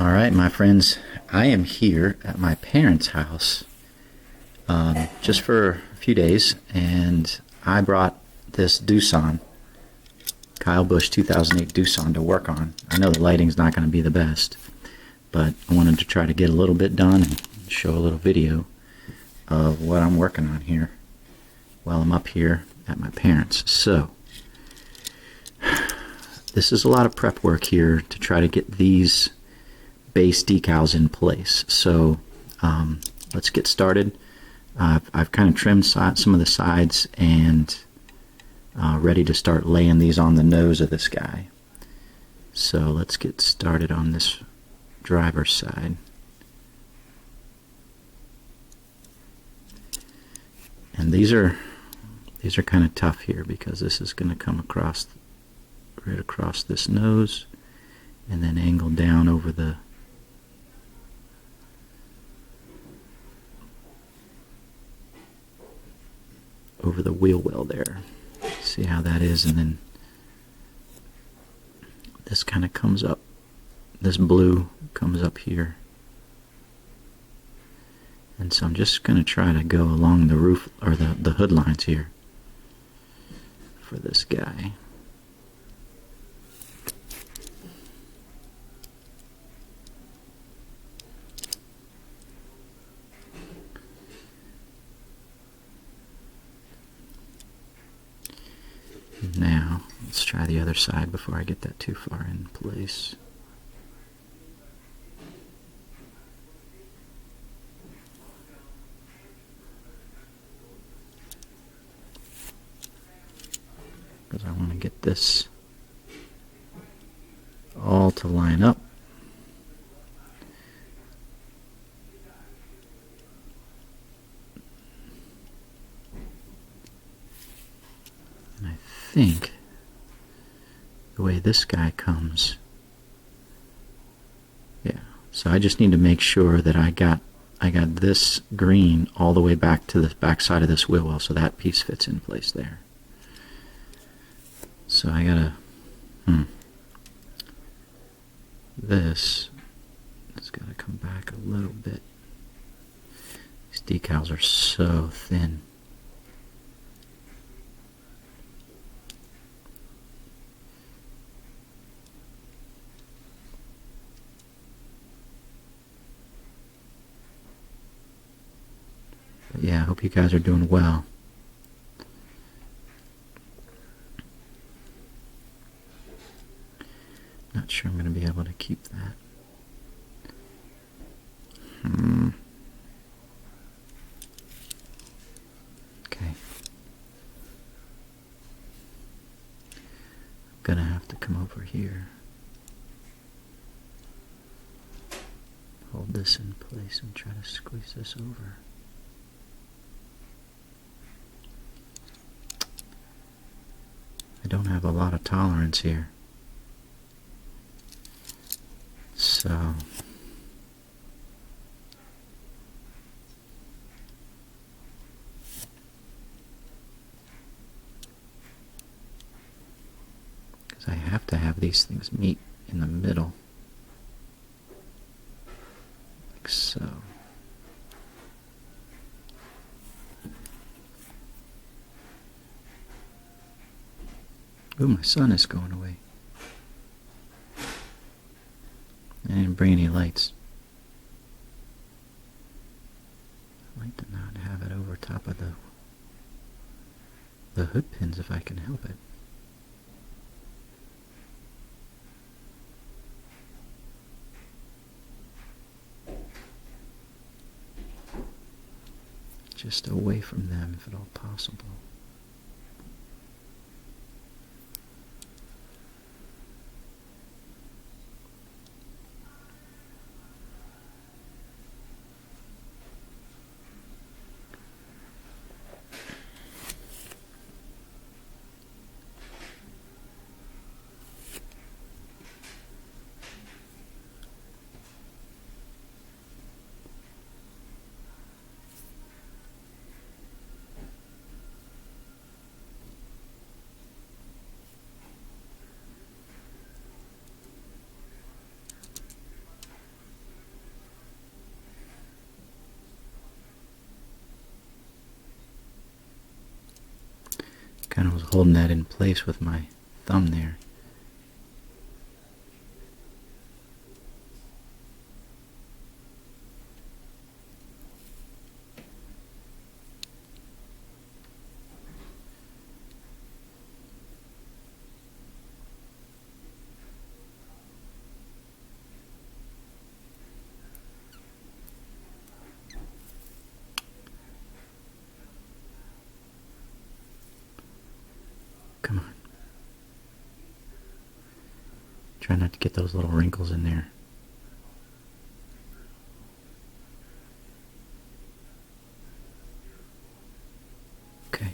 All right, my friends, I am here at my parents' house just for a few days, and I brought this Doosan, Kyle Busch 2008 Doosan to work on. I know the lighting's not going to be the best, but I wanted to try to get a little bit done and show a little video of what I'm working on here while I'm up here at my parents'. So, this is a lot of prep work here to try to get these base decals in place. So let's get started. I've kind of trimmed some of the sides and ready to start laying these on the nose of this guy. So let's get started on this driver's side. And these are kind of tough here because this is going to come across right across this nose and then angle down over the wheel well there. See how that is, and then this kind of comes up. This blue comes up here. And so I'm just going to try to go along the roof, or the hood lines here for this guy. Now, let's try the other side before I get that too far in place. Because I want to get this all to line up. And I think the way this guy comes, yeah, so I just need to make sure that I got this green all the way back to the back side of this wheel well, so that piece fits in place there. So I gotta this has got to come back a little bit. These decals are so thin. But yeah, I hope you guys are doing well. Not sure I'm going to be able to keep that. Okay. I'm going to have to come over here. Hold this in place and try to squeeze this over. I don't have a lot of tolerance here. So because I have to have these things meet in the middle, like so. Ooh, my sun is going away. I didn't bring any lights. I'd like to not have it over top of the hood pins if I can help it. Just away from them if at all possible. Kind of was holding that in place with my thumb there. Come on. Try not to get those little wrinkles in there. Okay.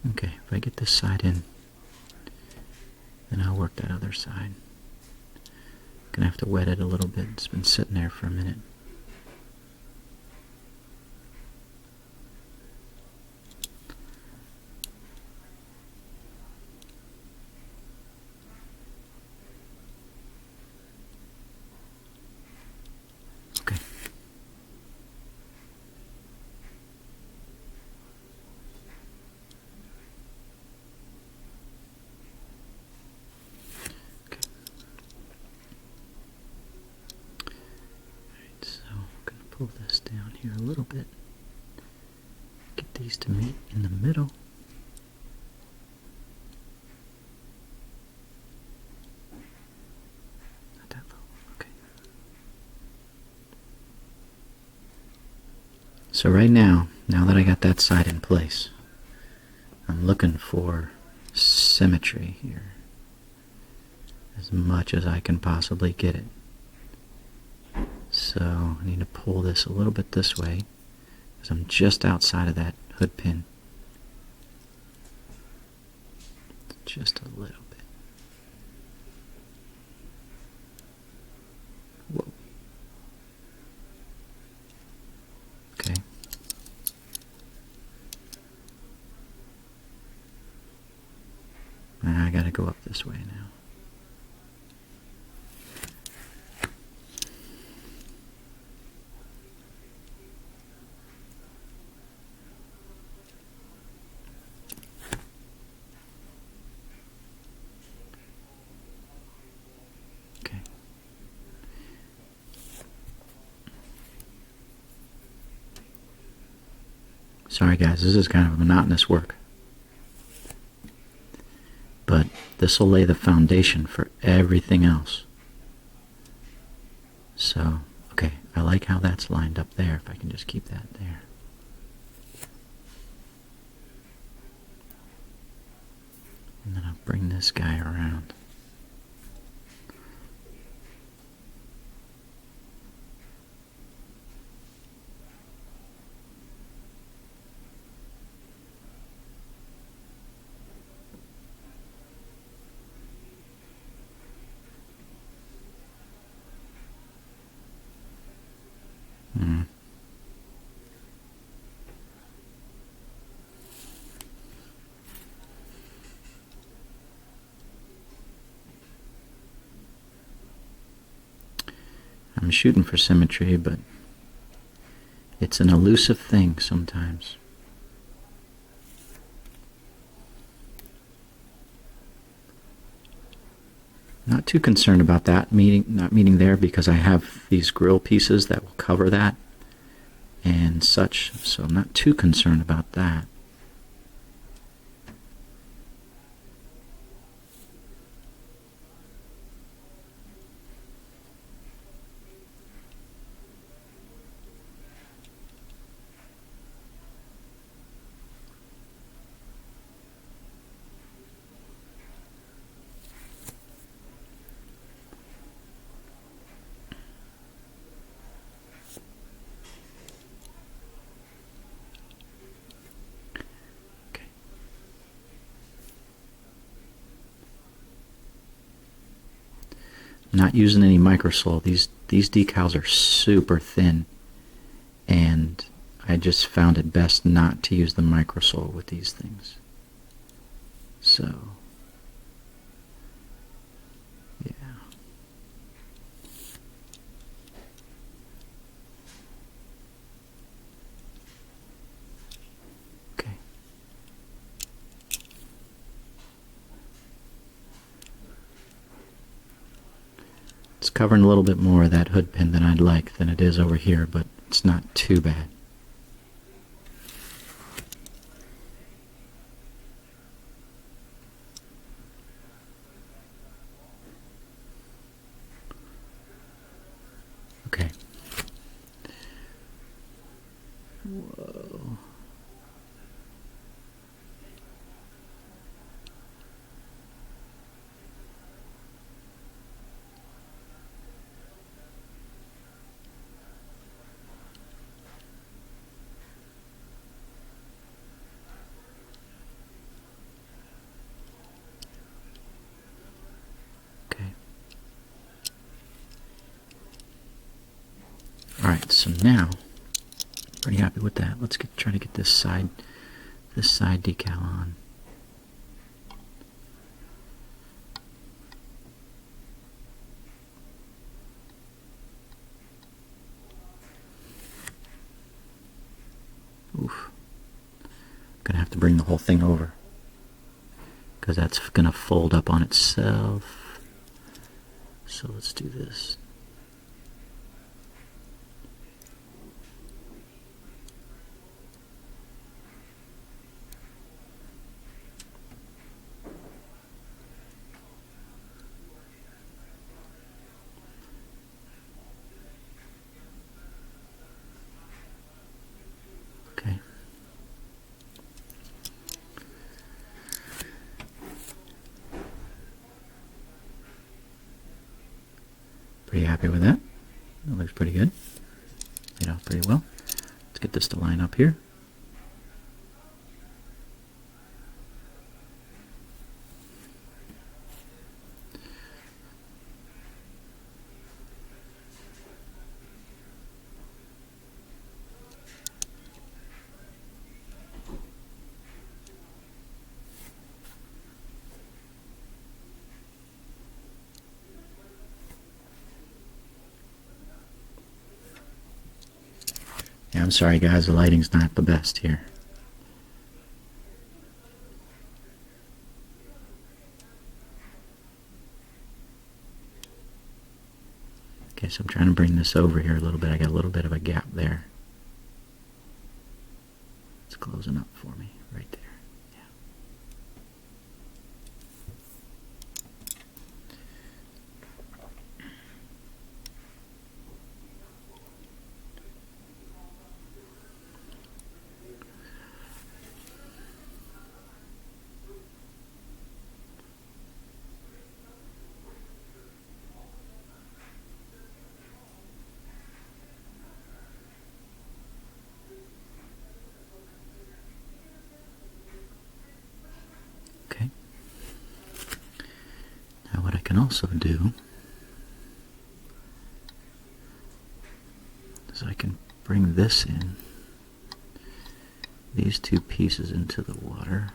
Okay, if I get this side in, then I'll work that other side. Gonna have to wet it a little bit. It's been sitting there for a minute. Okay. So I'm going to pull this down here a little bit. Get these to meet in the middle. Not that low. Okay. So right now that I got that side in place, I'm looking for symmetry here as much as I can possibly get it. So I need to pull this a little bit this way because I'm just outside of that hood pin. Just a little bit. Whoa. Okay. Now I gotta go up this way now. Sorry guys, this is kind of monotonous work. But this will lay the foundation for everything else. So, okay, I like how that's lined up there, if I can just keep that there. And then I'll bring this guy around. I'm shooting for symmetry, but it's an elusive thing sometimes. Not too concerned about that not meeting there because I have these grill pieces that will cover that and such, so I'm not too concerned about that. Not using any microsole. These decals are super thin, and I just found it best not to use the microsole with these things. So, yeah. Okay. It's covering a little bit more of that hood pin than I'd like than it is over here, but it's not too bad. Okay. Whoa. Okay. Alright, so now, pretty happy with that. Let's try to get this side decal on. Oof. I'm gonna have to bring the whole thing over, because that's gonna fold up on itself. So let's do this. Okay. Pretty happy with that. That looks pretty good. Laid off pretty well. Let's get this to line up here. Yeah, I'm sorry guys, the lighting's not the best here. Okay, so I'm trying to bring this over here a little bit. I got a little bit of a gap there. It's closing up for me right there. Yeah. Okay. Now what I can also do is I can bring this in, these two pieces into the water.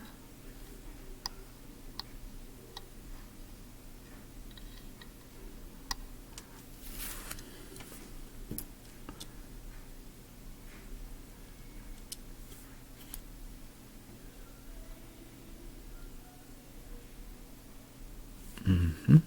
Mm-hmm.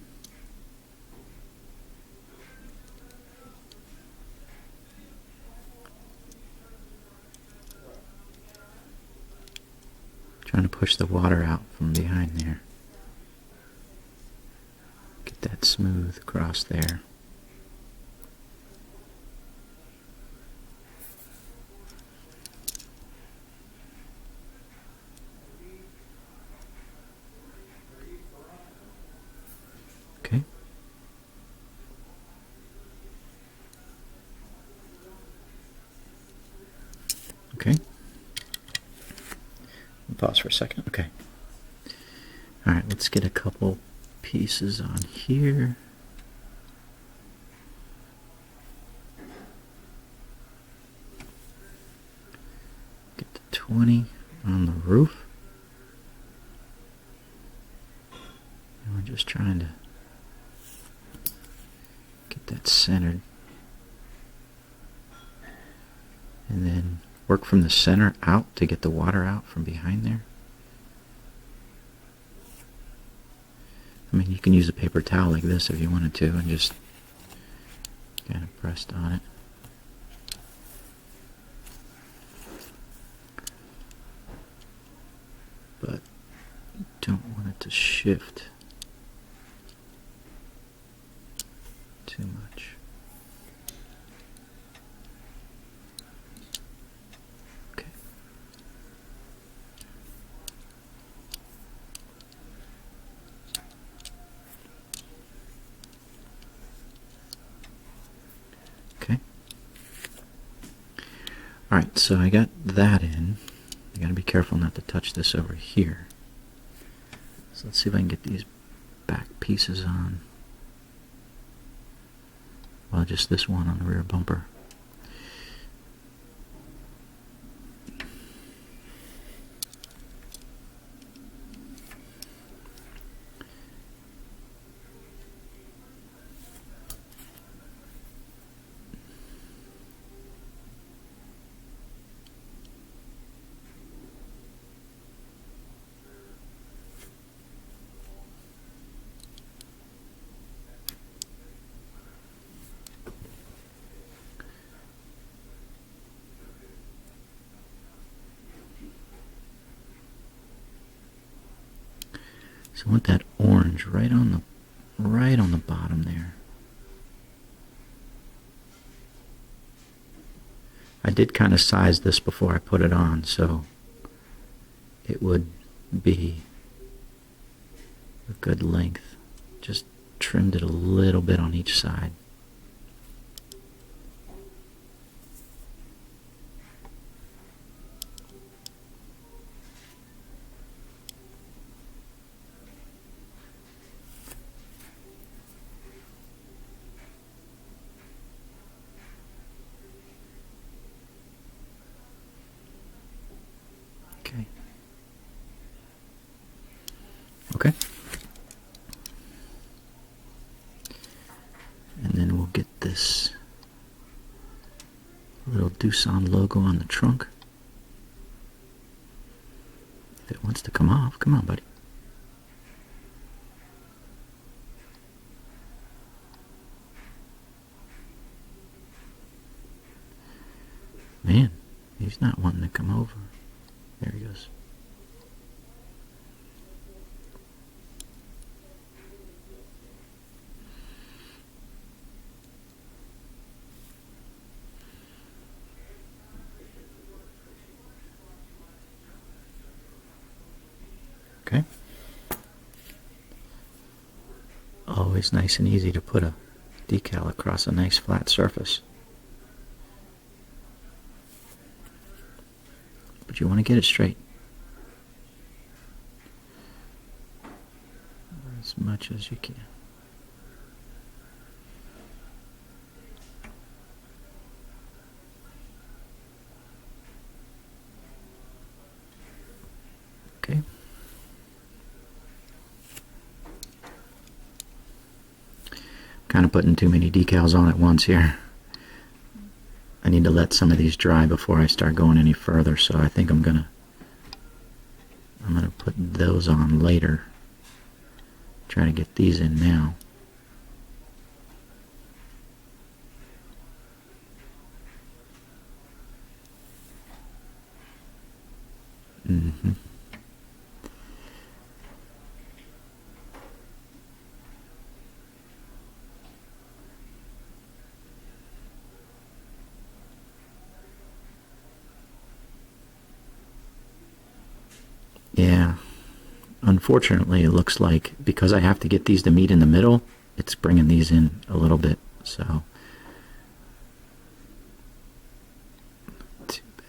Trying to push the water out from behind there. Get that smooth across there. Okay. Okay. Pause for a second. Okay. Alright, let's get a couple pieces on here. 20 on the roof. And we're just trying to get that centered. And then work from the center out to get the water out from behind there. I mean, you can use a paper towel like this if you wanted to and just kind of pressed on it. But you don't want it to shift too much. Okay. Okay. Alright, so I got that in. I gotta be careful not to touch this over here. So let's see if I can get these back pieces on. Well, just this one on the rear bumper. So I want that orange right on the bottom there. I did kind of size this before I put it on, so it would be a good length. Just trimmed it a little bit on each side. Okay. Okay. And then we'll get this little Doosan logo on the trunk. If it wants to come off, come on, buddy. Man, he's not wanting to come over. There he goes. Okay. Always nice and easy to put a decal across a nice flat surface. But you want to get it straight. As much as you can. Okay. Kind of putting too many decals on at once here. I need to let some of these dry before I start going any further, so I think I'm gonna put those on later. Try to get these in now. Mm-hmm. Yeah, unfortunately it looks like because I have to get these to meet in the middle, it's bringing these in a little bit, so too bad.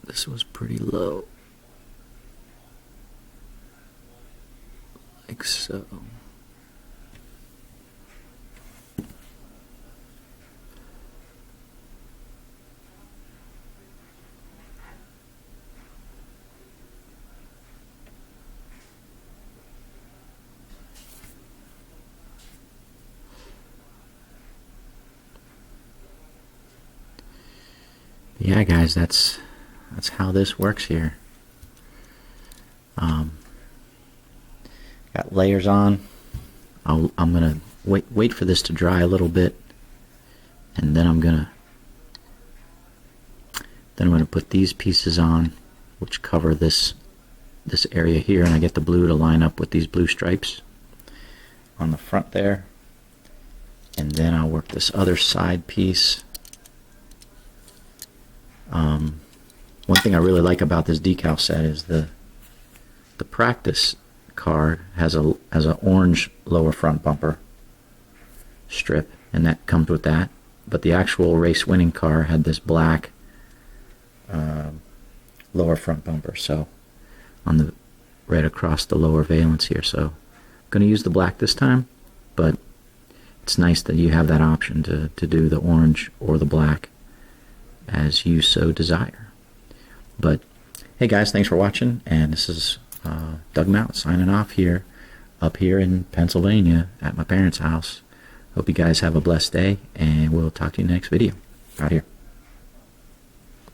This was pretty low. like so. Yeah, guys, that's how this works here. Got layers on. I'm gonna wait for this to dry a little bit, and then I'm gonna put these pieces on, which cover this area here, and I get the blue to line up with these blue stripes on the front there, and then I'll work this other side piece. One thing I really like about this decal set is the practice car has an orange lower front bumper strip, and that comes with that. But the actual race winning car had this black lower front bumper, so on the right across the lower valence here. So I'm going to use the black this time, but it's nice that you have that option to do the orange or the black as you so desire. But hey guys, thanks for watching, and this is Doug Mount signing off here, up here in Pennsylvania at my parents' house. Hope you guys have a blessed day, and we'll talk to you next video. Out here.